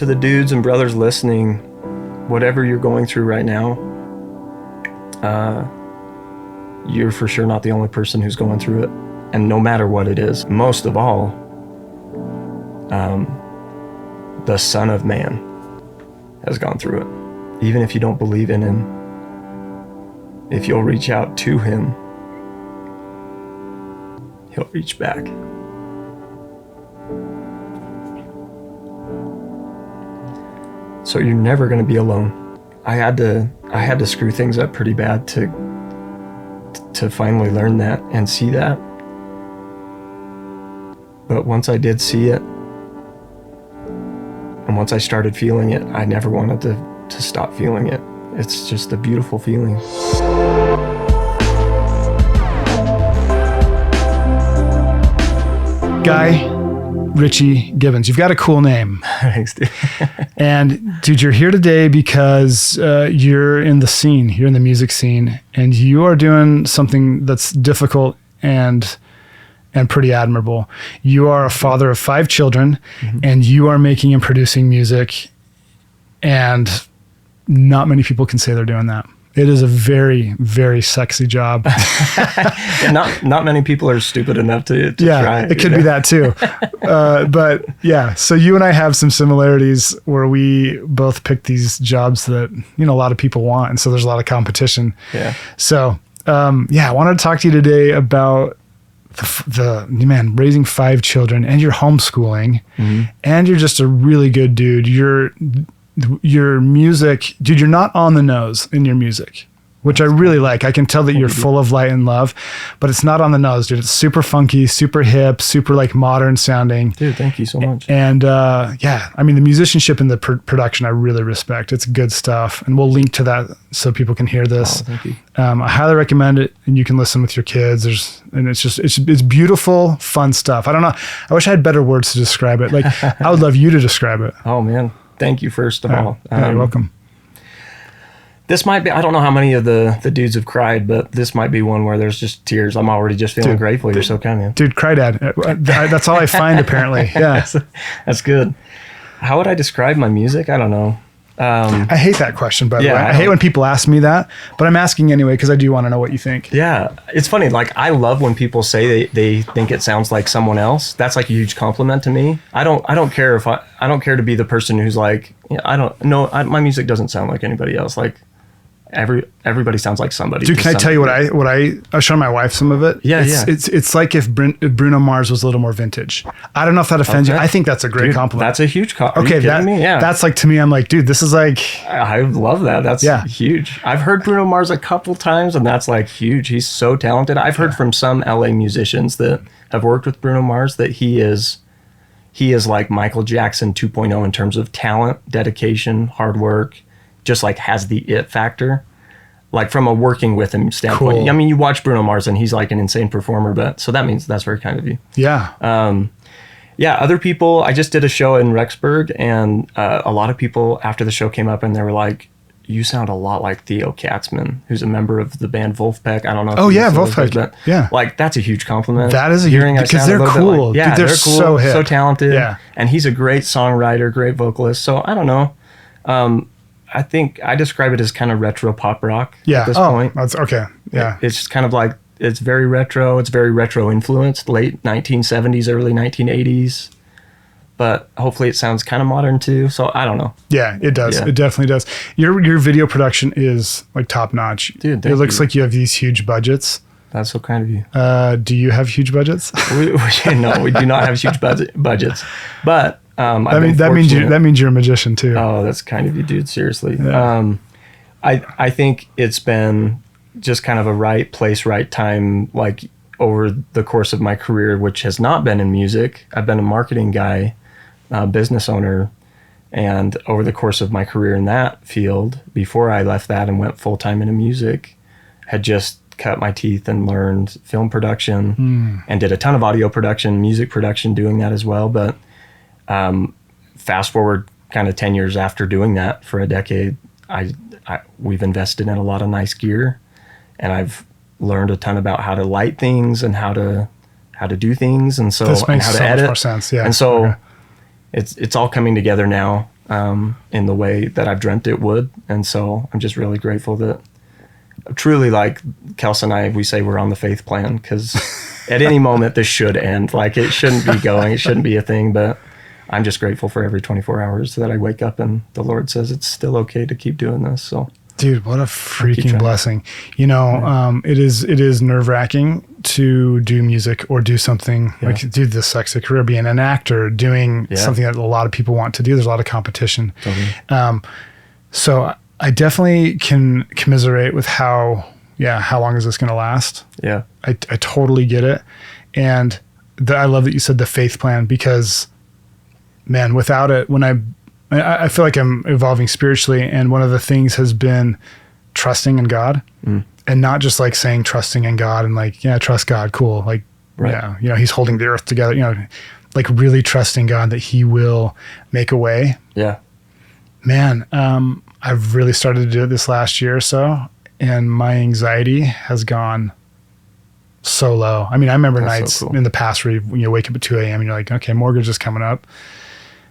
to the dudes and brothers listening, whatever you're going through right now, you're for sure not the only person who's going through it. And no matter what it is, most of all, the Son of Man has gone through it. Even if you don't believe in him, if you'll reach out to him, he'll reach back. So you're never going to be alone. I had to screw things up pretty bad to finally learn that and see that. But once I did see it, and once I started feeling it, I never wanted to stop feeling it. It's just a beautiful feeling. Guy Richey Gibbons, you've got a cool name. Thanks, dude. And dude, you're here today because you're in the scene, you're in the music scene, and you are doing something that's difficult and pretty admirable. You are a father of 5 children, and you are making and producing music, and not many people can say they're doing that. It is a very, very sexy job. And not many people are stupid enough to try. It could be that too. But yeah, so you and I have some similarities where we both pick these jobs that, a lot of people want. And so there's a lot of competition. Yeah. So, I wanted to talk to you today about the raising 5 children, and you're homeschooling, and you're just a really good dude. Your music, dude, you're not on the nose in your music, which I really like. I can tell that you're full of light and love, but it's not on the nose, dude. It's super funky, super hip, super like modern sounding. Dude, thank you so much. And the musicianship and the production I really respect. It's good stuff. And we'll link to that so people can hear this. Oh, thank you. I highly recommend it, and you can listen with your kids. It's beautiful, fun stuff. I don't know. I wish I had better words to describe it. Like, I would love you to describe it. Oh man. Thank you, first of all. You're welcome. This might be, I don't know how many of the dudes have cried, but this might be one where there's just tears. I'm already just feeling grateful. You're so kind, man. Dude, cry dad. That's all I find, apparently. Yeah. That's good. How would I describe my music? I don't know. I hate that question, by the way. I hate when people ask me that, but I'm asking anyway because I do want to know what you think. Yeah. It's funny. Like, I love when people say they think it sounds like someone else. That's like a huge compliment to me. I don't care I don't care to be the person who's like, my music doesn't sound like anybody else. Like, everybody sounds like somebody. Dude, can I tell you what I was showing my wife some of it? Yeah, It's like if Bruno Mars was a little more vintage. I don't know if that offends you. I think that's a great compliment. That's a huge compliment. Okay, that's like, to me, I'm like, dude, this is like... I love that. That's huge. I've heard Bruno Mars a couple times, and that's like huge. He's so talented. I've heard from some LA musicians that have worked with Bruno Mars that he is like Michael Jackson 2.0 in terms of talent, dedication, hard work. Just like has the it factor, like from a working with him standpoint. Cool. I mean, you watch Bruno Mars and he's like an insane performer, but so that means that's very kind of you. Yeah. Other people, I just did a show in Rexburg, and a lot of people after the show came up and they were like, you sound a lot like Theo Katzman, who's a member of the band Wolfpack. I don't know. Wolfpack. But yeah. Like, that's a huge compliment. That is a huge, because they're cool. Dude, they're cool, so hip. So talented. Yeah. And he's a great songwriter, great vocalist. So I don't know. I think I describe it as kind of retro pop rock at this point. That's okay. Yeah. It's just kind of like, it's very retro. It's very retro influenced, late 1970s, early 1980s. But hopefully it sounds kind of modern too. So I don't know. Yeah, it does. Yeah. It definitely does. Your video production is like top notch. Dude, it looks like you have these huge budgets. That's so kind of you. Do you have huge budgets? No, we do not have huge budgets. But that means you're a magician too. Oh, that's kind of you, dude. Seriously. Yeah. I think it's been just kind of a right place, right time, like over the course of my career, which has not been in music. I've been a marketing guy, business owner, and over the course of my career in that field, before I left that and went full time into music, had just cut my teeth and learned film production and did a ton of audio production, music production, doing that as well. But fast forward kind of 10 years after doing that for a decade, we've invested in a lot of nice gear, and I've learned a ton about how to light things and how to do things, and so this makes and how to so edit. much more sense. Yeah. And so it's all coming together now. in the way that I've dreamt it would. And so I'm just really grateful that truly, like Kelsey and I, we say we're on the faith plan, because at any moment this should end. Like, it shouldn't be going, it shouldn't be a thing, but I'm just grateful for every 24 hours that I wake up and the Lord says it's still okay to keep doing this. So, dude, what a freaking blessing. You know, it is nerve-wracking to do music or do something like do the sexy career, being an actor, doing something that a lot of people want to do. There's a lot of competition. Totally. So I definitely can commiserate with how long is this going to last? Yeah. I totally get it. And I love that you said the faith plan, because man, without it, when I feel like I'm evolving spiritually, and one of the things has been trusting in God, and not just like saying trusting in God and like, yeah, trust God. Cool. Like, yeah, you know, he's holding the earth together, you know, like really trusting God that he will make a way. Yeah, man. I've really started to do it this last year or so, and my anxiety has gone so low. I mean, I remember nights in the past where you wake up at 2 a.m. and you're like, okay, mortgage is coming up.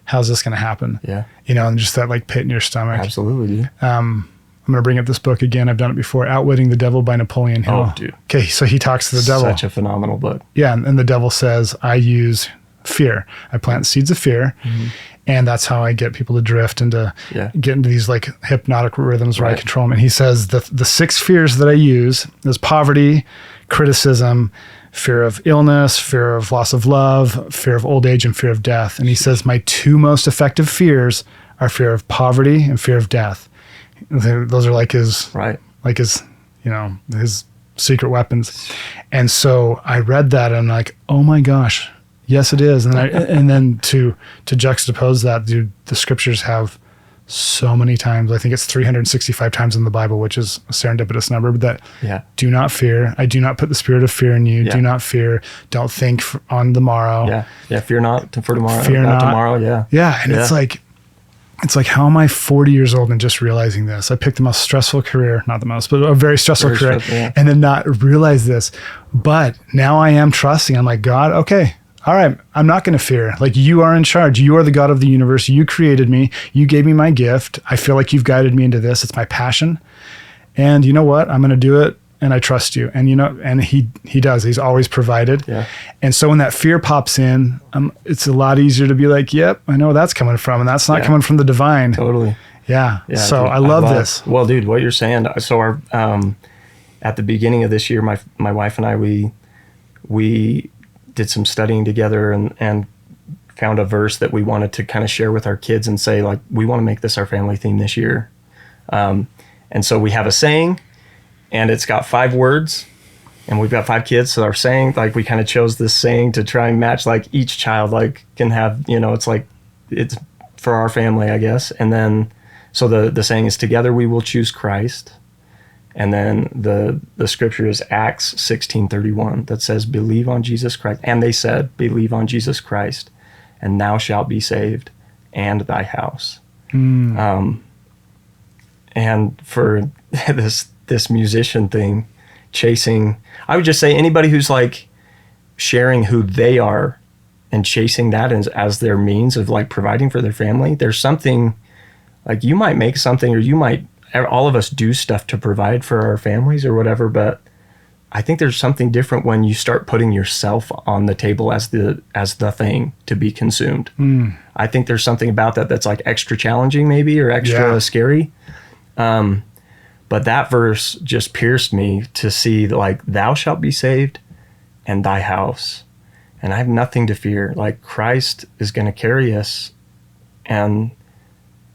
How's this going to happen? Yeah. You know, and just that like pit in your stomach. Absolutely. I'm going to bring up this book again. I've done it before. Outwitting the Devil by Napoleon Hill. Oh, dude. Okay. So he talks to the devil. Such a phenomenal book. Yeah. And the devil says, I use fear. I plant seeds of fear. And that's how I get people to drift and to get into these like hypnotic rhythms where I control them. And he says the 6 fears that I use is poverty, criticism, fear of illness, fear of loss of love, fear of old age, and fear of death. And he says my 2 most effective fears are fear of poverty and fear of death. Those are like his, you know, his secret weapons. And so I read that and I'm like, oh my gosh, yes, it is. And and then to juxtapose that, dude, the scriptures have so many times, I think it's 365 times in the Bible, which is a serendipitous number, but that do not fear. I do not put the spirit of fear in you. Do not fear. Don't think on the morrow. Fear not for tomorrow. Fear not tomorrow. And it's like, how am I 40 years old and just realizing this? I picked the most stressful career, not the most, but a very stressful career, and then not realize this. But now I am trusting. I'm like, God, okay. All right, I'm not going to fear. Like, you are in charge. You are the God of the universe. You created me. You gave me my gift. I feel like you've guided me into this. It's my passion. And you know what? I'm going to do it, and I trust you. And you know, and he does. He's always provided. Yeah. And so when that fear pops in, it's a lot easier to be like, yep, I know where that's coming from, and that's not coming from the divine. Totally. Yeah. So dude, I love this. Well, dude, what you're saying. So our at the beginning of this year, my wife and I, we did some studying together and found a verse that we wanted to kind of share with our kids and say, like, we want to make this our family theme this year. And so we have a saying, and it's got 5 words, and we've got 5 kids. So our saying, like, we kind of chose this saying to try and match, like, each child, like, can have, you know, it's like, it's for our family, I guess. And then, so the saying is, together we will choose Christ. And then the scripture is Acts 16:31 that says, believe on Jesus Christ. And they said, believe on Jesus Christ, and thou shalt be saved, and thy house. And for this musician thing, chasing, I would just say anybody who's like sharing who they are and chasing that as their means of like providing for their family, there's something like, you might make something, or you might, all of us do stuff to provide for our families or whatever, but I think there's something different when you start putting yourself on the table as the thing to be consumed. I think there's something about that that's like extra challenging maybe, or extra scary. But that verse just pierced me to see, like, thou shalt be saved, and thy house. And I have nothing to fear. Like, Christ is going to carry us, and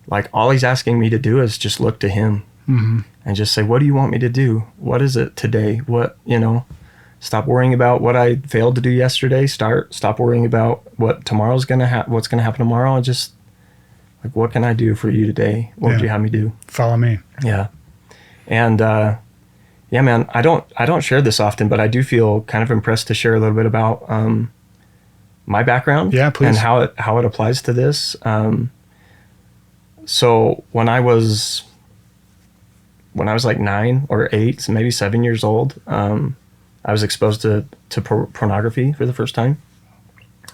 like, all he's asking me to do is just look to him and just say, what do you want me to do? What is it today? What, you know, stop worrying about what I failed to do yesterday. Stop worrying about what tomorrow's going to what's going to happen tomorrow. And just like, what can I do for you today? What would you have me do? Follow me. Yeah. And, yeah, man, I don't share this often, but I do feel kind of impressed to share a little bit about, my background. Yeah, please. And how it applies to this. So when I was like 9 or 8, so maybe 7 years old, I was exposed to pornography for the first time.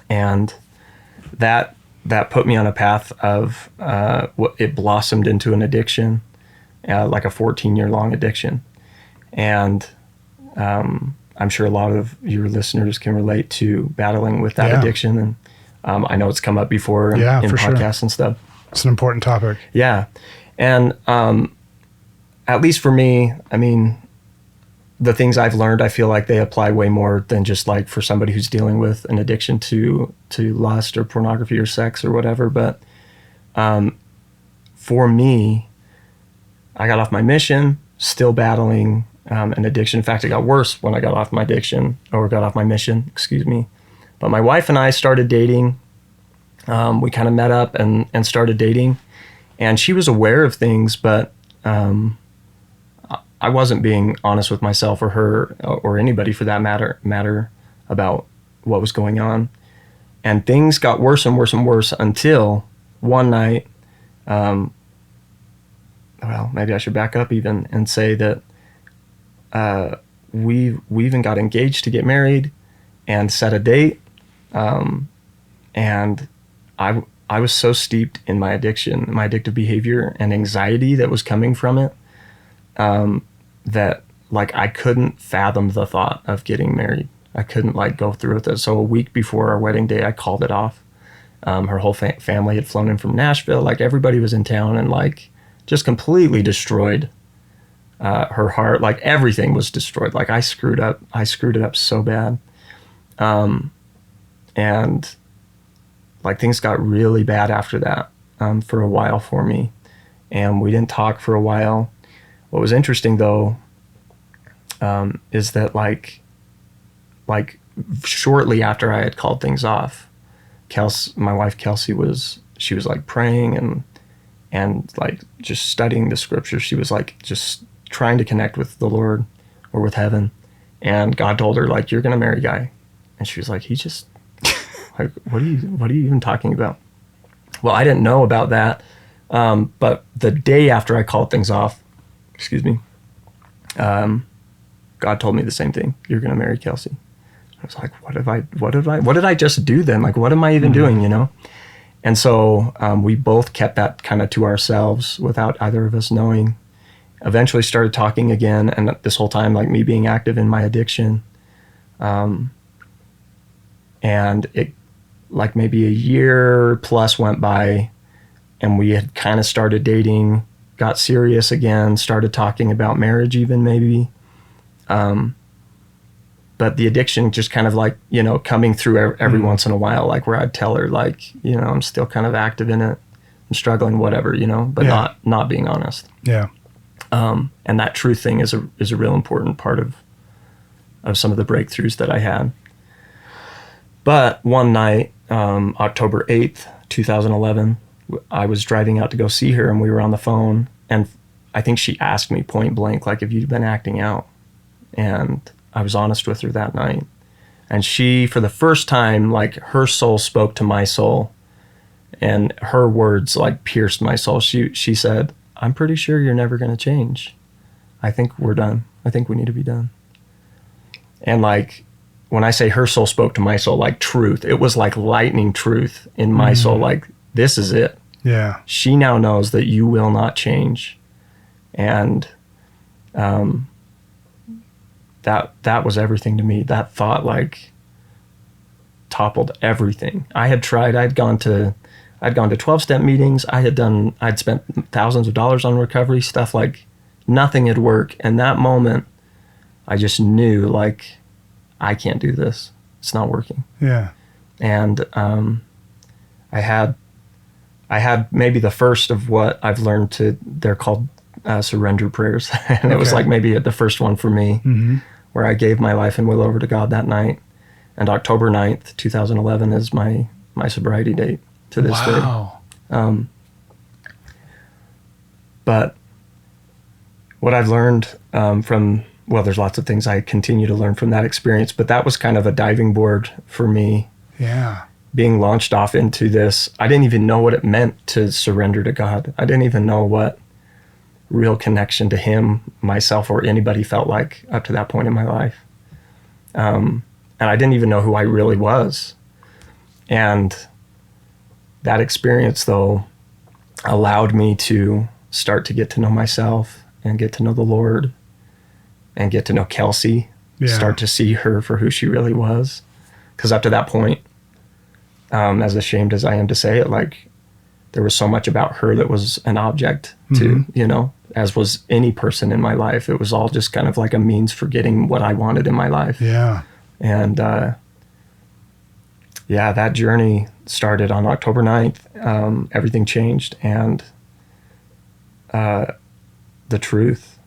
And that that put me on a path of it blossomed into an addiction, like a 14-year long addiction. And I'm sure a lot of your listeners can relate to battling with that addiction. And I know it's come up before in podcasts and stuff. It's an important topic. Yeah. And at least for me, I mean, the things I've learned, I feel like they apply way more than just like for somebody who's dealing with an addiction to lust or pornography or sex or whatever. But for me, I got off my mission, still battling an addiction. In fact, it got worse when I got off my mission, excuse me. But my wife and I started dating. We kind of met up and started dating. And she was aware of things, but I wasn't being honest with myself or her or anybody for that matter about what was going on. And things got worse and worse and worse until one night, well, maybe I should back up even and say that we even got engaged to get married and set a date. And I was so steeped in my addiction, my addictive behavior and anxiety that was coming from it, that like I couldn't fathom the thought of getting married. I couldn't like go through with it. So a week before our wedding day, I called it off. Her whole family had flown in from Nashville. Like everybody was in town and like just completely destroyed her heart. Like everything was destroyed. Like I screwed it up so bad. And like things got really bad after that for a while for me. And we didn't talk for a while. What was interesting though, is that like shortly after I had called things off, my wife Kelsey was like praying and like just studying the scriptures. She was like just trying to connect with the Lord or with heaven. And God told her like, you're going to marry a guy. And she was like, he just like, what are you even talking about? Well, I didn't know about that. But the day after I called things off, excuse me, God told me the same thing. You're going to marry Kelsey. I was like, what did I just do then? Like, what am I even doing, you know? And so we both kept that kind of to ourselves without either of us knowing. Eventually started talking again. And this whole time, like me being active in my addiction. And it like maybe a year plus went by and we had kind of started dating, got serious again, started talking about marriage even maybe. But the addiction just kind of like, you know, coming through every once in a while, like where I'd tell her like, you know, I'm still kind of active in it. I'm struggling, whatever, you know, but not being honest. Yeah. And that truth thing is a real important part of some of the breakthroughs that I had. But one night, October 8th, 2011, I was driving out to go see her and we were on the phone. And I think she asked me point blank, like, have you been acting out? And I was honest with her that night. And she, for the first time, like her soul spoke to my soul and her words like pierced my soul. She said, I'm pretty sure you're never going to change. I think we're done. I think we need to be done. And like, when I say her soul spoke to my soul, like truth, it was like lightning truth in my soul. Like, this is it. Yeah. She now knows that you will not change. And, that was everything to me. That thought like toppled everything. I'd gone to 12-step meetings. I'd spent thousands of dollars on recovery stuff, like nothing had worked. And that moment I just knew like, I can't do this. It's not working. Yeah. And, I had maybe the first of what I've learned they're called surrender prayers. And it was like maybe the first one for me, where I gave my life and will over to God that night. And October 9th, 2011 is my sobriety date to this day. But what I've learned well, there's lots of things I continue to learn from that experience, but that was kind of a diving board for me. Yeah. Being launched off into this. I didn't even know what it meant to surrender to God. I didn't even know what real connection to him, myself, or anybody felt like up to that point in my life. And I didn't even know who I really was. And that experience, though, allowed me to start to get to know myself and get to know the Lord and get to know Kelsey, start to see her for who she really was. Because up to that point, as ashamed as I am to say it, like, there was so much about her that was an object to, you know, as was any person in my life. It was all just kind of like a means for getting what I wanted in my life. Yeah. And that journey started on October 9th. Everything changed. And the truth,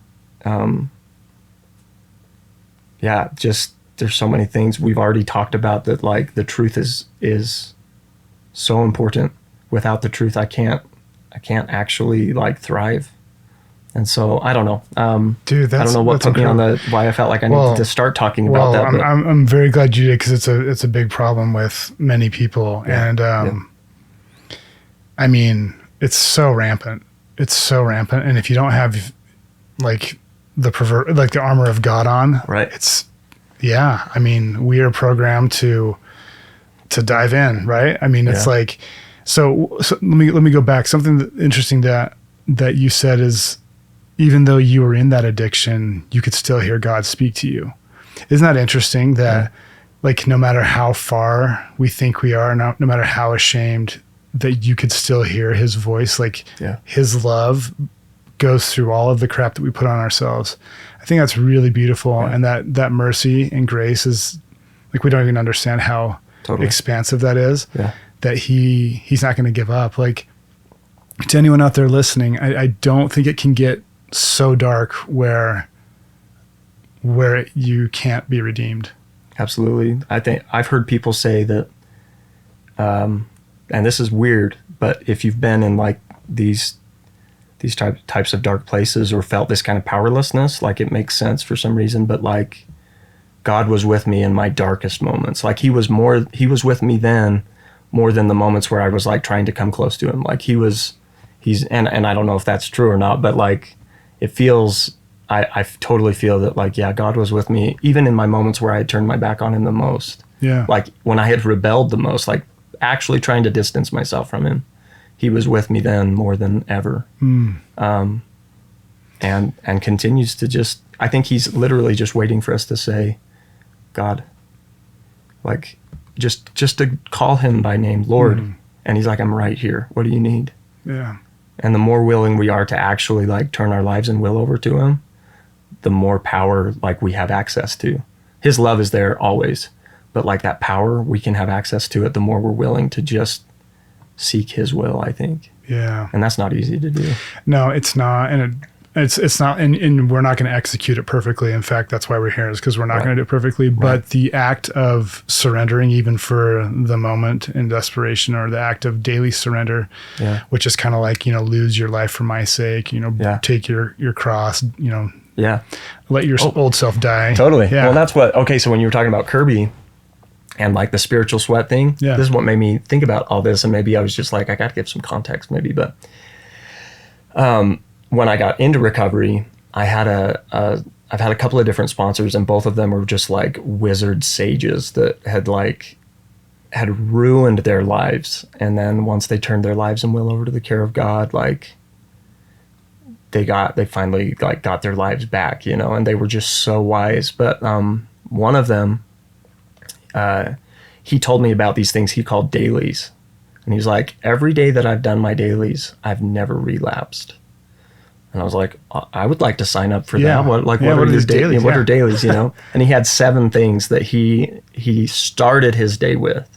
just there's so many things we've already talked about that, like, the truth is so important. Without the truth, I can't actually, like, thrive. And so I don't know. Dude, I don't know what put me on why I felt like I needed to start talking about that. But I'm very glad you did, because it's a big problem with many people. Yeah, and I mean, it's so rampant. It's so rampant. And if you don't have, like, the armor of God on, right? I mean, we are programmed to dive in, right? I mean, it's like, so let me go back. Something interesting that you said is, even though you were in that addiction, you could still hear God speak to you. Isn't that interesting that, like, no matter how far we think we are, no matter how ashamed, that you could still hear his voice, like, his love goes through all of the crap that we put on ourselves. I think that's really beautiful. And that mercy and grace is, like, we don't even understand how expansive that is, that he's not going to give up. Like, to anyone out there listening, I don't think it can get so dark where you can't be redeemed. Absolutely. I think I've heard people say that, and this is weird, but if you've been in, like, these types of dark places or felt this kind of powerlessness, like, it makes sense for some reason, but, like, God was with me in my darkest moments. Like, he was with me then more than the moments where I was, like, trying to come close to him. Like, he's, and I don't know if that's true or not, but, like, it feels, I totally feel that, like, God was with me even in my moments where I had turned my back on him the most. Yeah. Like, when I had rebelled the most, like, actually trying to distance myself from him, he was with me then more than ever. And continues to just, I think he's literally just waiting for us to say, God, like, just to call him by name, Lord. And he's like, I'm right here. What do you need? Yeah. And the more willing we are to actually, like, turn our lives and will over to him, the more power, like, we have access to. His love is there always, but, like, that power, we can have access to it the more we're willing to just seek his will, I think. Yeah. And that's not easy to do. No, it's not. And it's not, and we're not going to execute it perfectly. In fact, that's why we're here, is because we're not going to do it perfectly. But the act of surrendering, even for the moment in desperation, or the act of daily surrender, which is kind of like, lose your life for my sake, take your cross, let your old self die. Totally. Yeah. Well, that's okay. So when you were talking about Kirby and, like, the spiritual sweat thing, this is what made me think about all this. And maybe I was just like, I got to give some context maybe, but, when I got into recovery, I've had a couple of different sponsors, and both of them were just, like, wizard sages that had ruined their lives. And then once they turned their lives and will over to the care of God, like, they finally, like, got their lives back, and they were just so wise. But one of them, he told me about these things he called dailies. And he's like, every day that I've done my dailies, I've never relapsed. And I was like, I would like to sign up for that. What are these dailies? What are dailies, And he had 7 things that he started his day with.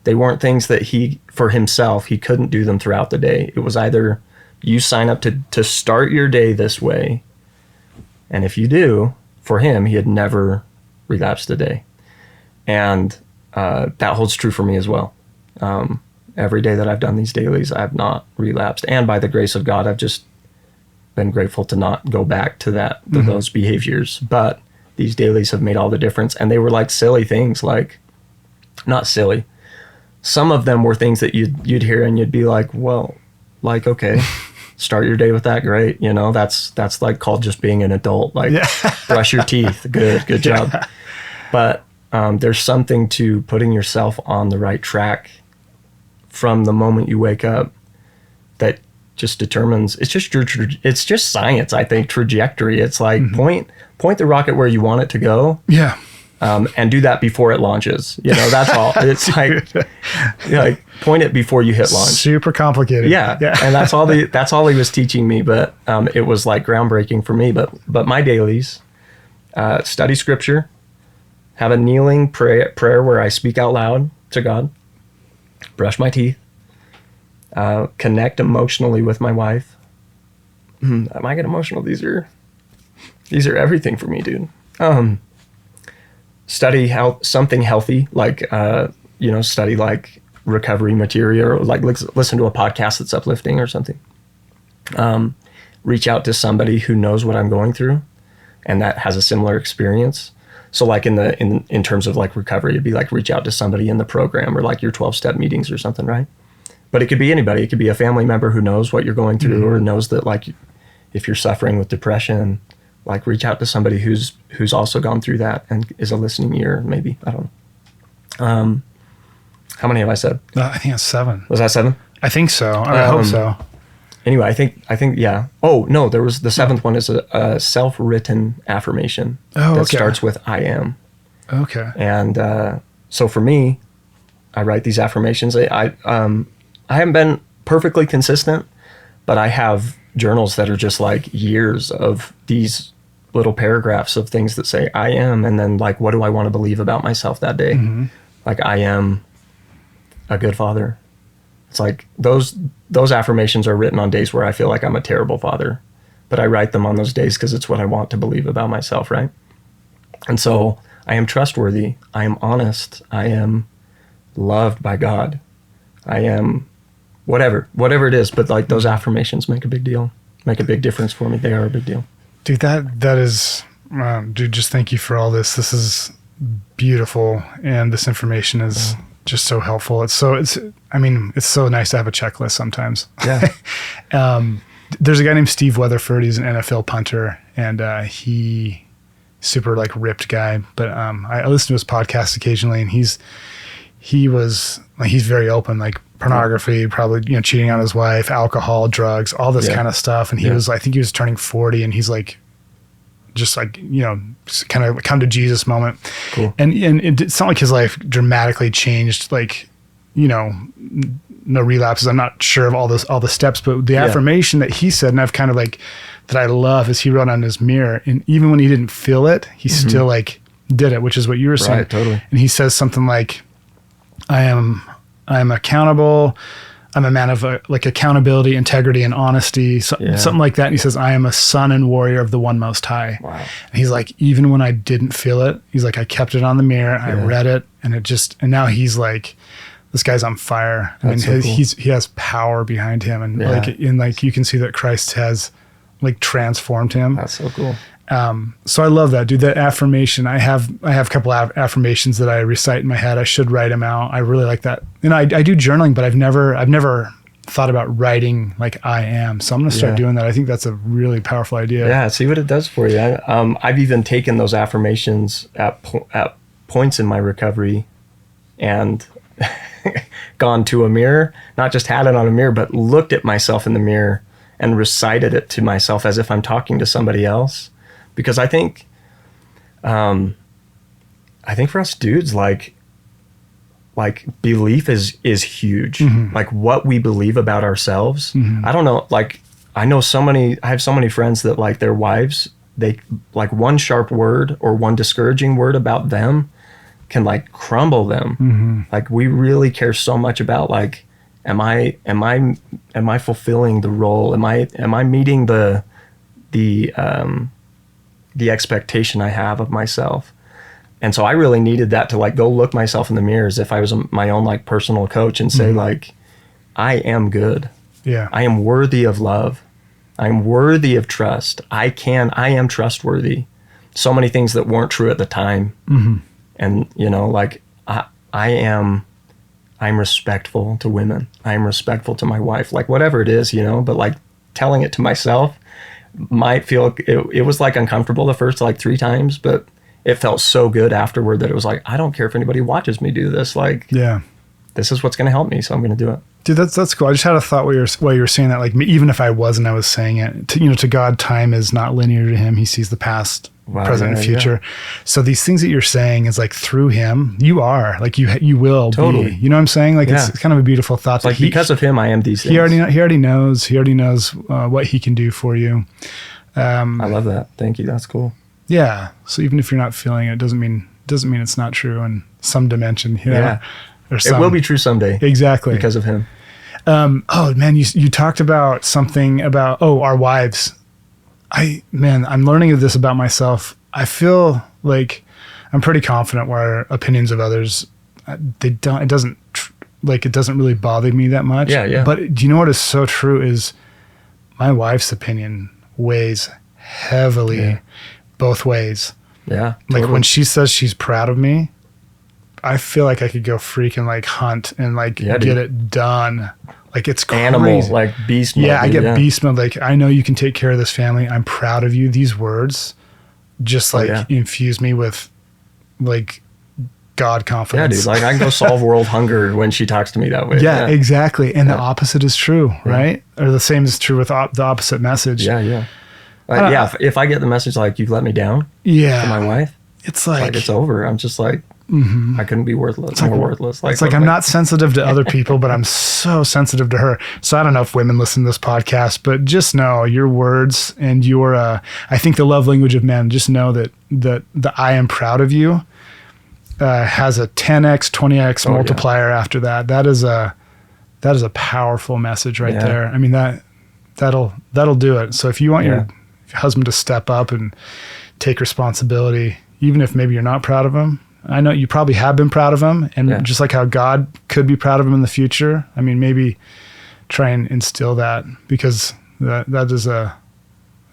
They weren't things that for himself, he couldn't do them throughout the day. It was either you sign up to start your day this way. And if you do, for him, he had never relapsed a day. And that holds true for me as well. Every day that I've done these dailies, I've not relapsed. And by the grace of God, I've just been grateful to not go back to those behaviors. But these dailies have made all the difference. And they were, like, silly things, like, not silly. Some of them were things that you'd hear and you'd be like, well, like, okay, start your day with that. Great. That's like called just being an adult, like, brush your teeth. Good job. But there's something to putting yourself on the right track from the moment you wake up that just determines, it's just science, I think, trajectory. It's like point the rocket where you want it to go. Yeah. And do that before it launches. That's all. It's like point it before you hit launch. Super complicated. Yeah. And that's all he was teaching me. But it was like groundbreaking for me. But my dailies, study scripture, have a kneeling prayer where I speak out loud to God, brush my teeth, connect emotionally with my wife. I might get emotional. These are everything for me, dude. Study something healthy, like study like recovery material, or like listen to a podcast that's uplifting or something. Reach out to somebody who knows what I'm going through and that has a similar experience. So like in terms of like recovery, it'd be like reach out to somebody in the program or like your 12-step meetings or something, right? But it could be anybody. It could be a family member who knows what you're going through or knows that like if you're suffering with depression, like reach out to somebody who's also gone through that and is a listening ear, maybe. I don't know. How many have I said? I think it's 7. Was that 7? I think so. I hope so. Anyway, I think yeah. Oh, no, there was the 7th one is a self-written affirmation that starts with I am. Okay. And so for me, I write these affirmations. I haven't been perfectly consistent, but I have journals that are just like years of these little paragraphs of things that say I am, and then like what do I want to believe about myself that day? Like I am a good father. It's like those affirmations are written on days where I feel like I'm a terrible father, but I write them on those days because it's what I want to believe about myself, right? And so I am trustworthy, I am honest, I am loved by God, I am whatever it is, but like those affirmations make a big deal, make a big difference for me. They are a big deal. Dude, that is, dude, just thank you for all this. This is beautiful. And this information is just so helpful. It's so nice to have a checklist sometimes. Yeah. There's a guy named Steve Weatherford. He's an NFL punter and he super like ripped guy, but I listen to his podcast occasionally and he's very open, like pornography, probably, cheating on his wife, alcohol, drugs, all this kind of stuff. And I think he was turning 40 and he's like, just like, kind of come to Jesus moment. Cool. And it's not like his life dramatically changed, like, no relapses. I'm not sure of all the steps, but the affirmation that he said, and I've kind of like, that I love is he wrote on his mirror, and even when he didn't feel it, he still like did it, which is what you were saying. Right, totally. And he says something like, I'm accountable. I'm a man of like accountability, integrity, and honesty, something like that. And he says, I am a son and warrior of the One Most High. Wow. And he's like, even when I didn't feel it, he's like, I kept it on the mirror. I read it, and and now he's like, this guy's on fire. That's so cool. He has power behind him, and like you can see that Christ has like transformed him. That's so cool. So I love that, dude. That affirmation, I have a couple of affirmations that I recite in my head. I should write them out. I really like that. And I do journaling, but I've never thought about writing like I am. So I'm going to start doing that. I think that's a really powerful idea. Yeah. See what it does for you. I've even taken those affirmations at points in my recovery and gone to a mirror, not just had it on a mirror, but looked at myself in the mirror and recited it to myself as if I'm talking to somebody else. Because I think for us dudes, like belief is huge. Like what we believe about ourselves. I don't know. Like I have so many friends that like their wives, they like one sharp word or one discouraging word about them can like crumble them. Like we really care so much about like, am I fulfilling the role? Am I meeting the expectation I have of myself? And so I really needed that to like go look myself in the mirror as if I was my own like personal coach and say like, I am good. Yeah. I am worthy of love. I am worthy of trust. I am trustworthy. So many things that weren't true at the time. And like I'm respectful to women. I'm respectful to my wife, like whatever it is, but like telling it to myself might feel, it was like uncomfortable the first like 3 times, but it felt so good afterward that it was like, I don't care if anybody watches me do this. Like, this is what's going to help me, so I'm going to do it. Dude, that's cool. I just had a thought while you were saying that, like, even if I wasn't, I was saying it. To God, time is not linear to him. He sees the past, present, and future. Yeah. So these things that you're saying is like through him, you are like you will totally be. You know what I'm saying? Like it's kind of a beautiful thought. It's like because of him, I am these things. He already knows. He already knows what he can do for you. I love that. Thank you. That's cool. Yeah. So even if you're not feeling it, doesn't mean it's not true in some dimension. You know? Yeah. It will be true someday. Exactly. Because of him. Oh man, you talked about something about, our wives. I'm learning this about myself. I feel like I'm pretty confident where opinions of others, it doesn't really bother me that much. Yeah. But do you know what is so true is my wife's opinion weighs heavily both ways. Yeah. Like when she says she's proud of me, I feel like I could go freaking like hunt and like get it done. Like it's crazy. Animal, like beast mode. Yeah, I get beast mode. Like, I know you can take care of this family. I'm proud of you. These words just infuse me with like God confidence. Yeah, dude. Like I can go solve world hunger when she talks to me that way. Yeah, exactly. And the opposite is true, right? Or the same is true with the opposite message. Yeah. If I get the message like you've let me down to my wife, it's like it's over. I'm just like, I couldn't be worthless. Worthless. It's like I'm not sensitive to other people, but I'm so sensitive to her. So I don't know if women listen to this podcast, but just know your words and your, I think the love language of men, just know that the I am proud of you has a 10x, 20x multiplier after that. That is a powerful message right there. I mean, that'll do it. So if you want your husband to step up and take responsibility, even if maybe you're not proud of him, I know you probably have been proud of him, and just like how God could be proud of him in the future, I mean, maybe try and instill that, because that is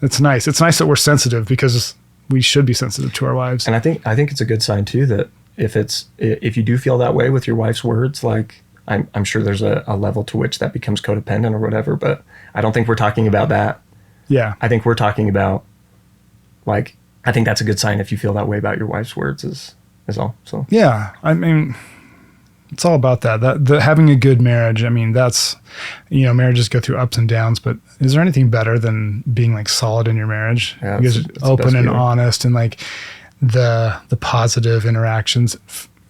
it's nice. It's nice that we're sensitive, because we should be sensitive to our wives. And I think it's a good sign too, that if you do feel that way with your wife's words, like I'm sure there's a level to which that becomes codependent or whatever, but I don't think we're talking about that. Yeah. I think we're talking about like, I think that's a good sign if you feel that way about your wife's words is all. So yeah, I mean, it's all about that having a good marriage. I mean, that's, marriages go through ups and downs, but is there anything better than being like solid in your marriage? Yeah, because it's open and honest, and like the positive interactions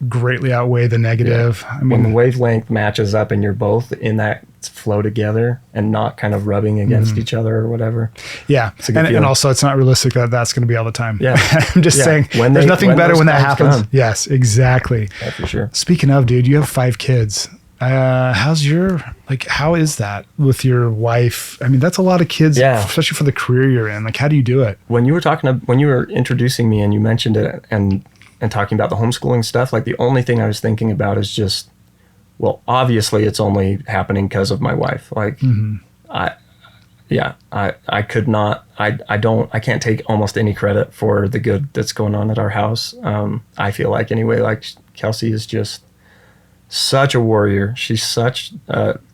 greatly outweigh the negative. I mean, when the wavelength matches up and you're both in that flow together and not kind of rubbing against each other or whatever. Yeah. And also it's not realistic that that's going to be all the time. Yeah. I'm just saying there's nothing better when that happens. Come. Yes, exactly. Yeah, for sure. Speaking of, dude, you have 5 kids. How is that with your wife? I mean, that's a lot of kids, especially for the career you're in. Like, how do you do it? When you were introducing me and you mentioned it and talking about the homeschooling stuff, like the only thing I was thinking about is just, well, obviously it's only happening because of my wife. Like, I could not, I can't take almost any credit for the good that's going on at our house. I feel like anyway, like Kelsey is just such a warrior. She's such,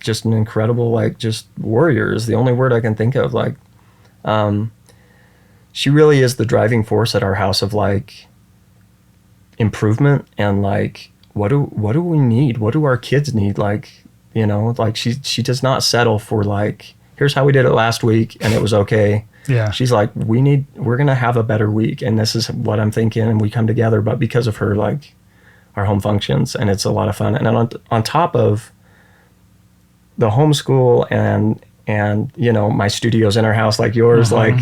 just an incredible, like just warrior is the only word I can think of. Like, she really is the driving force at our house of like improvement and like, what do we need? What do our kids need? Like, like she does not settle for like, here's how we did it last week and it was okay. Yeah. She's like, we're going to have a better week and this is what I'm thinking, and we come together, but because of her, like our home functions, and it's a lot of fun. And then on top of the homeschool and my studio's in our house like yours, like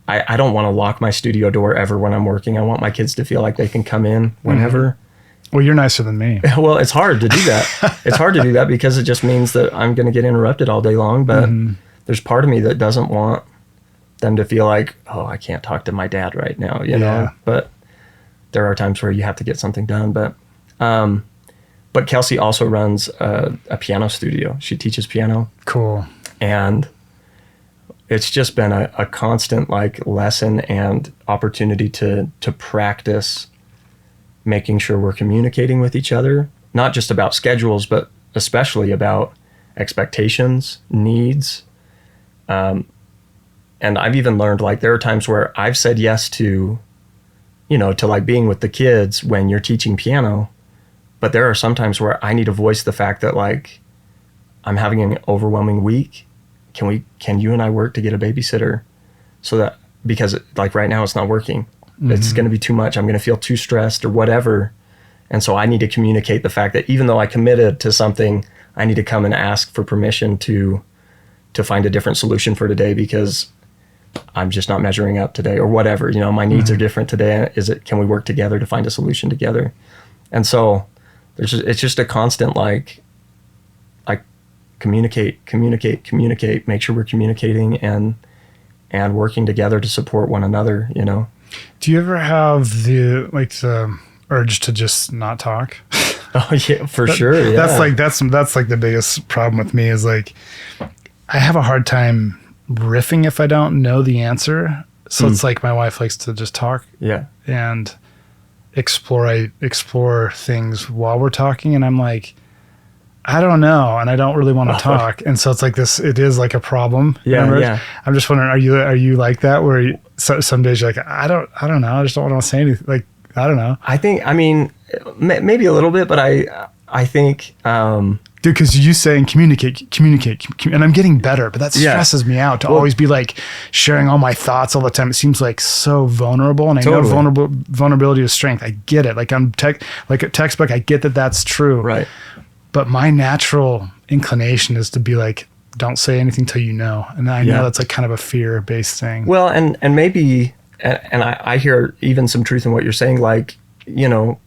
I don't want to lock my studio door ever when I'm working. I want my kids to feel like they can come in whenever. Well, you're nicer than me. Well, it's hard to do that. It's hard to do that because it just means that I'm going to get interrupted all day long. But there's part of me that doesn't want them to feel like, oh, I can't talk to my dad right now, you know. But there are times where you have to get something done. But Kelsey also runs a piano studio. She teaches piano. Cool. And it's just been a constant like lesson and opportunity to practice making sure we're communicating with each other, not just about schedules, but especially about expectations, needs. And I've even learned, like, there are times where I've said yes to like being with the kids when you're teaching piano, but there are some times where I need to voice the fact that like I'm having an overwhelming week. Can you and I work to get a babysitter so that, because like right now it's not working. It's going to be too much. I'm going to feel too stressed or whatever. And so I need to communicate the fact that even though I committed to something, I need to come and ask for permission to find a different solution for today because I'm just not measuring up today or whatever. You know, my needs are different today. Can we work together to find a solution together? And so it's just a constant like communicate, make sure we're communicating and working together to support one another, you know? Do you ever have the urge to just not talk? Oh yeah, for sure. Yeah. That's like the biggest problem with me is like, I have a hard time riffing if I don't know the answer. So it's like my wife likes to just talk and explore things while we're talking. And I'm like, I don't know. And I don't really want to talk. And so it's like this, it is like a problem. Yeah. I'm just wondering, are you like that where some days you're like, I don't know. I just don't want to say anything. Like, I don't know. I mean, maybe a little bit, but I think, dude, because you saying communicate, and I'm getting better, but that stresses me out to always be like sharing all my thoughts all the time. It seems like so vulnerable, and I know vulnerability is strength. I get it. Like like a textbook, I get that that's true. Right. But my natural inclination is to be like, don't say anything till you know. And I know that's like kind of a fear-based thing. Well, and maybe, and I hear even some truth in what you're saying, like, you know,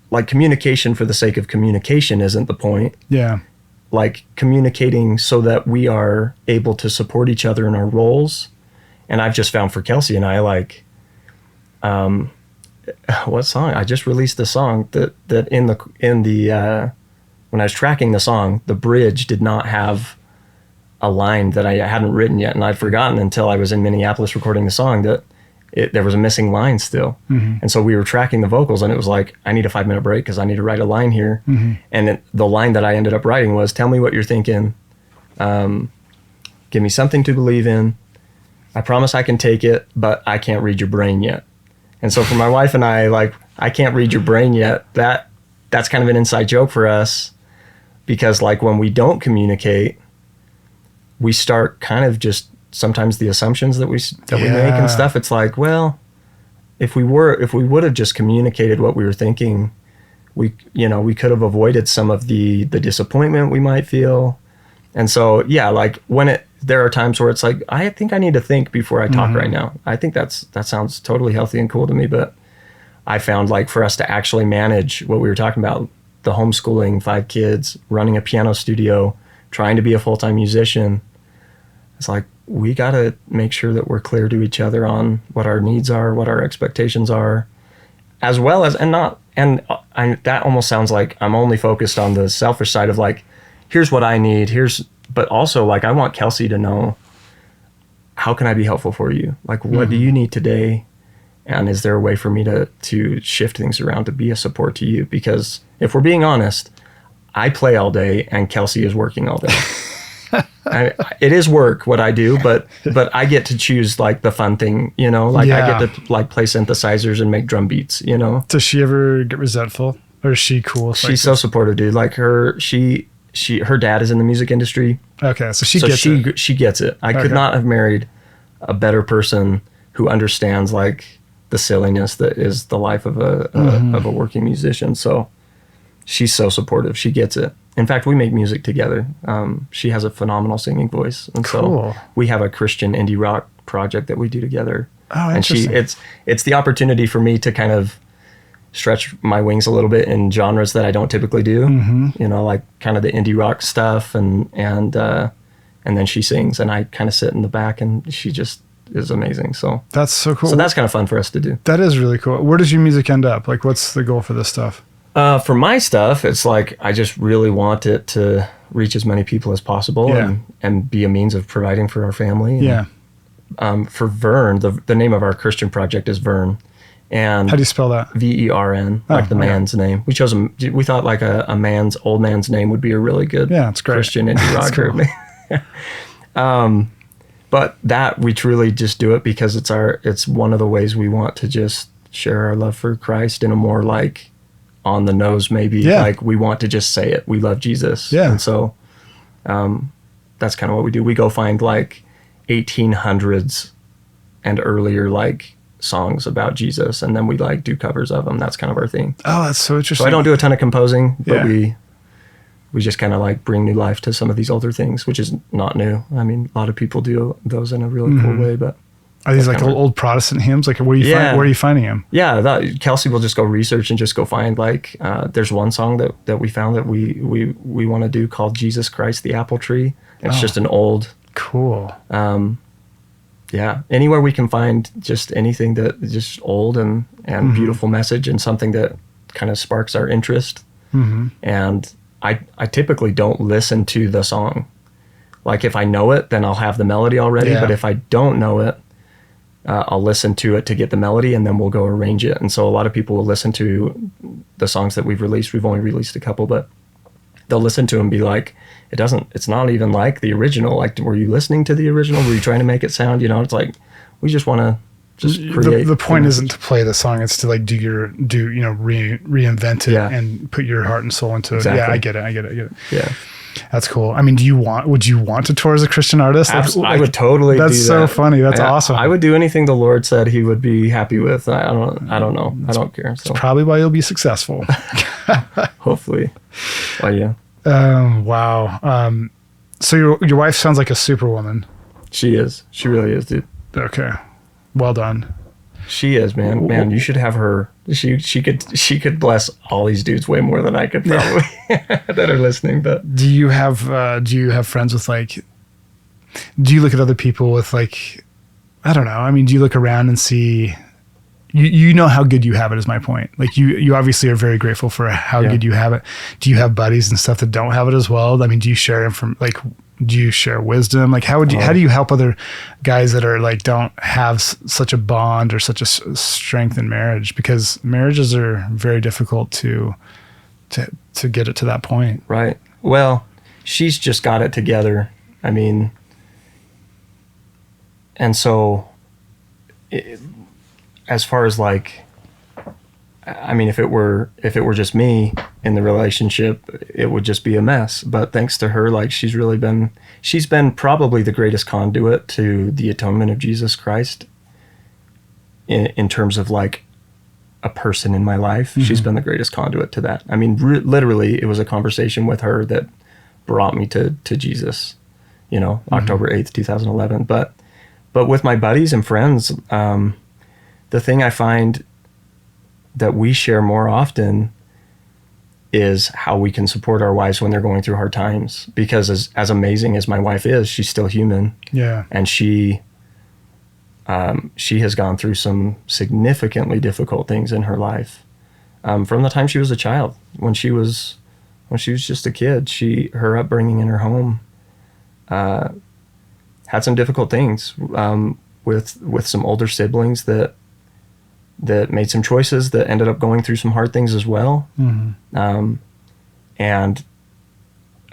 like communication for the sake of communication isn't the point. Yeah. Like communicating so that we are able to support each other in our roles. And I've just found for Kelsey and I, like, what song? I just released a song that in the when I was tracking the song, the bridge did not have a line that I hadn't written yet. And I'd forgotten until I was in Minneapolis recording the song that there was a missing line still. And so we were tracking the vocals and it was like, I need a 5-minute break because I need to write a line here. And the line that I ended up writing was, tell me what you're thinking. Give me something to believe in. I promise I can take it, but I can't read your brain yet. And so for my wife and I, like, I can't read your brain yet. That's kind of an inside joke for us because like when we don't communicate, we start kind of just sometimes the assumptions that we make and stuff. It's like, well, if we would have just communicated what we were thinking, we could have avoided some of the disappointment we might feel. And so, yeah, like there are times where it's like, I think I need to think before I talk right now. I think that sounds totally healthy and cool to me. But I found like for us to actually manage what we were talking about, the homeschooling, 5 kids, running a piano studio, trying to be a full-time musician, it's like, we got to make sure that we're clear to each other on what our needs are, what our expectations are, as well as, that almost sounds like I'm only focused on the selfish side of like, here's what I need, but also like, I want Kelsey to know, how can I be helpful for you? Like, what do you need today? And is there a way for me to shift things around to be a support to you? Because if we're being honest, I play all day and Kelsey is working all day. It is work what I do, but I get to choose like the fun thing, you know, like I get to like play synthesizers and make drum beats, you know. Does she ever get resentful or is she cool? She's so supportive, dude. Like her dad is in the music industry. Okay. So she gets it. I could not have married a better person who understands like the silliness that is the life of a working musician. So she's so supportive. She gets it. In fact, we make music together. She has a phenomenal singing voice. And so we have a Christian indie rock project that we do together. Oh, interesting. And it's the opportunity for me to kind of stretch my wings a little bit in genres that I don't typically do. You know, like kind of the indie rock stuff and then she sings and I kind of sit in the back and she just is amazing. So that's so cool. So that's kind of fun for us to do. That is really cool. Where does your music end up? Like, what's the goal for this stuff? For my stuff, it's like I just really want it to reach as many people as possible and be a means of providing for our family. And, for Vern, the name of our Christian project is Vern. And how do you spell that? VERN, like the man's name. We thought like a old man's name would be a really good it's great. Christian indie rock group. But that we truly just do it because it's one of the ways we want to just share our love for Christ in a more like on the nose, maybe. Like we want to just say it. We love Jesus. Yeah. And so that's kind of what we do. We go find like 1800s and earlier like songs about Jesus, and then we like do covers of them. That's kind of our thing. Oh, that's so interesting. So I don't do a ton of composing, but we just kind of like bring new life to some of these older things, which is not new. I mean, a lot of people do those in a really cool way, but are these like old Protestant hymns? Like where are you finding them? Yeah, Kelsey will just go research and just go find like there's one song that we found that we want to do called Jesus Christ the Apple Tree. It's just an old cool. Anywhere we can find just anything that is just old and beautiful message and something that kind of sparks our interest. And I typically don't listen to the song. Like if I know it, then I'll have the melody already. But if I don't know it, I'll listen to it to get the melody, and then we'll go arrange it. And so a lot of people will listen to the songs that we've released. We've only released a couple, but they'll listen to them and be like, it's not even like the original. Like, were you listening to the original? Were you trying to make it sound, it's like, we just want to just create. The point isn't to play the song. It's to like reinvent it and put your heart and soul into it. Yeah, I get it. Yeah. That's cool. I mean, would you want to tour as a Christian artist? I would totally do that. That's so funny. That's awesome. I would do anything the Lord said he would be happy with. I don't know. I don't care. So. It's probably why you'll be successful. Hopefully. Oh, yeah. Wow. So your wife sounds like a superwoman. She is. She really is, dude. Okay. Well done. She is, man. Man, you should have her. She could bless all these dudes way more than I could probably that are listening. But do you have friends with like? Do you look at other people with like? I don't know. I mean, do you look around and see? You know how good you have it is my point. Like you obviously are very grateful for how good you have it. Do you have buddies and stuff that don't have it as well? I mean, do you share do you share wisdom? Like how do you help other guys that are like don't have such a bond or such a strength in marriage? Because marriages are very difficult to get it to that point. Right. Well, she's just got it together. I mean, and so as far as like, I mean, if it were just me in the relationship, it would just be a mess. But thanks to her, like she's been probably the greatest conduit to the atonement of Jesus Christ in terms of like a person in my life. She's been the greatest conduit to that. I mean, literally it was a conversation with her that brought me to Jesus, October 8th, 2011. But with my buddies and friends, the thing I find that we share more often is how we can support our wives when they're going through hard times. Because as amazing as my wife is, she's still human. Yeah. And she has gone through some significantly difficult things in her life. From the time she was a child, when she was just a kid, her upbringing in her home had some difficult things with some older siblings that made some choices that ended up going through some hard things as well. And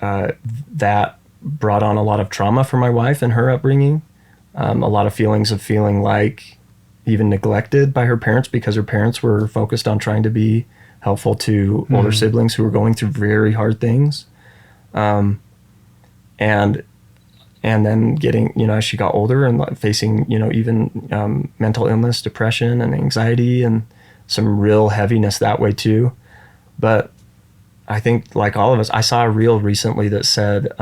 that brought on a lot of trauma for my wife and her upbringing. A lot of feelings of feeling like even neglected by her parents because her parents were focused on trying to be helpful to older siblings who were going through very hard things. And then getting, as she got older and facing, even mental illness, depression, and anxiety, and some real heaviness that way too. But I think, like all of us, I saw a reel recently that said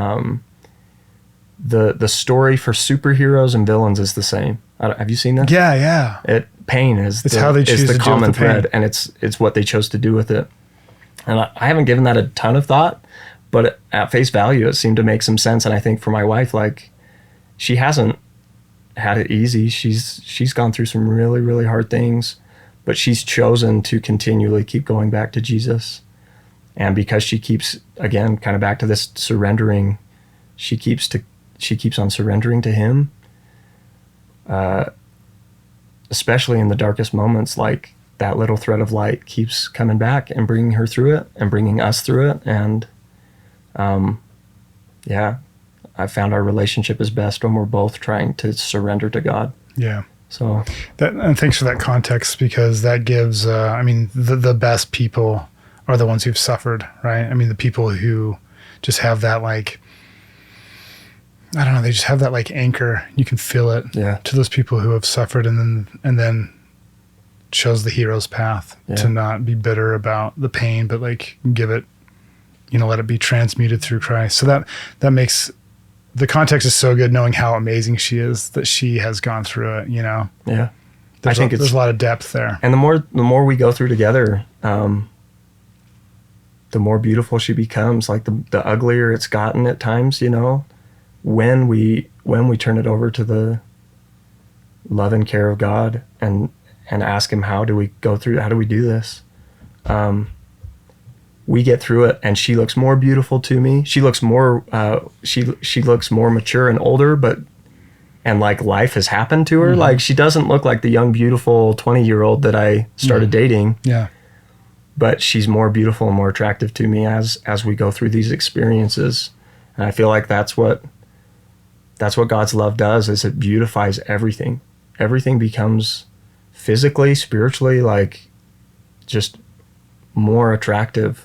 the story for superheroes and villains is the same. Have you seen that? Yeah. Pain is how they choose the to common deal with the thread, and it's what they chose to do with it. And I haven't given that a ton of thought. But at face value, it seemed to make some sense. And I think for my wife, like, she hasn't had it easy. She's gone through some really, really hard things, but she's chosen to continually keep going back to Jesus. And because she keeps, again, kind of back to this surrendering, she keeps on surrendering to him, especially in the darkest moments, like that little thread of light keeps coming back and bringing her through it and bringing us through it. And I found our relationship is best when we're both trying to surrender to God. Yeah. So and thanks for that context, because that gives, the best people are the ones who've suffered, right? I mean, the people who just have that, like, I don't know, they just have that like anchor. You can feel it to those people who have suffered and then chose the hero's path to not be bitter about the pain, but like give it, let it be transmuted through Christ. So that makes the context is so good, knowing how amazing she is, that she has gone through it, Yeah. There's a lot of depth there. And the more we go through together, the more beautiful she becomes. Like the uglier it's gotten at times, when we turn it over to the love and care of God and ask him, how do we do this? We get through it, and she looks more beautiful to me. She looks more she looks more mature and older, and like life has happened to her. Mm-hmm. Like she doesn't look like the young, beautiful 20-year-old that I started dating. Yeah. But she's more beautiful and more attractive to me as we go through these experiences. And I feel like that's what God's love does, is it beautifies everything. Everything becomes physically, spiritually, like just more attractive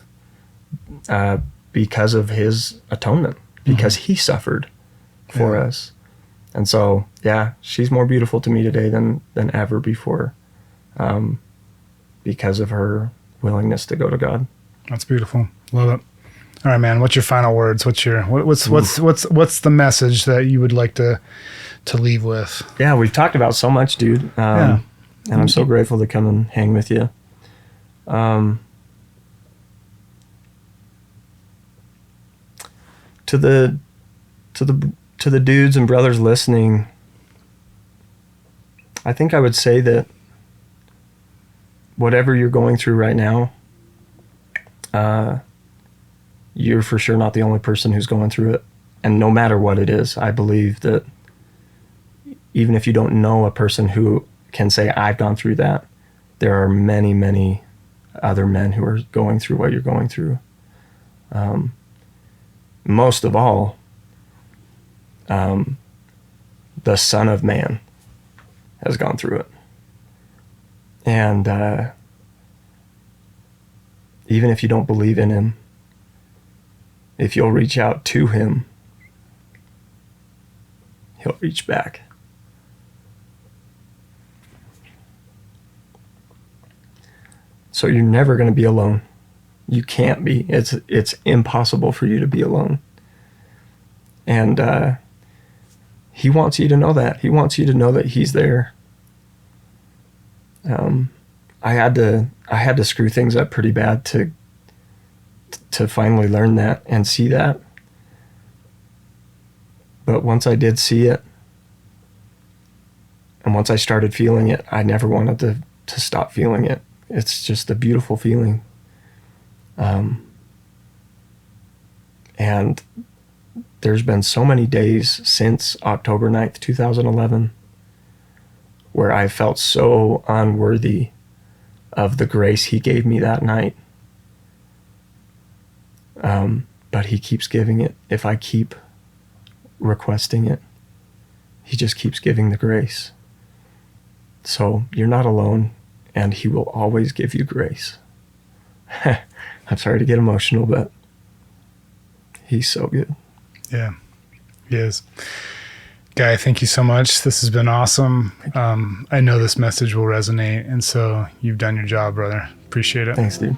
because of his atonement, because he suffered for us. And so, she's more beautiful to me today than ever before, because of her willingness to go to God. That's beautiful. Love it. All right, man. What's your final words? What's the message that you would like to leave with? Yeah, we've talked about so much, dude. And I'm so grateful to come and hang with you. To the dudes and brothers listening, I think I would say that whatever you're going through right now, you're for sure not the only person who's going through it. And no matter what it is, I believe that even if you don't know a person who can say, I've gone through that, there are many, many other men who are going through what you're going through. Most of all, the Son of Man has gone through it. And even if you don't believe in him, if you'll reach out to him, he'll reach back. So you're never going to be alone. You can't be. It's impossible for you to be alone. And he wants you to know that. He wants you to know that he's there. I had to screw things up pretty bad to finally learn that and see that. But once I did see it, and once I started feeling it, I never wanted to stop feeling it. It's just a beautiful feeling. And there's been so many days since October 9th, 2011, where I felt so unworthy of the grace he gave me that night. But he keeps giving it. If I keep requesting it, he just keeps giving the grace. So you're not alone, and he will always give you grace. I'm sorry to get emotional, but he's so good. Yeah, he is. Guy, thank you so much. This has been awesome. I know this message will resonate, and so you've done your job, brother. Appreciate it. Thanks, dude.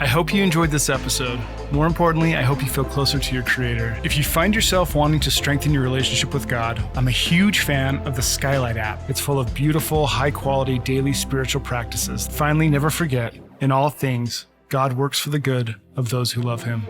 I hope you enjoyed this episode. More importantly, I hope you feel closer to your Creator. If you find yourself wanting to strengthen your relationship with God, I'm a huge fan of the Skylight app. It's full of beautiful, high-quality daily spiritual practices. Finally, never forget, in all things, God works for the good of those who love him.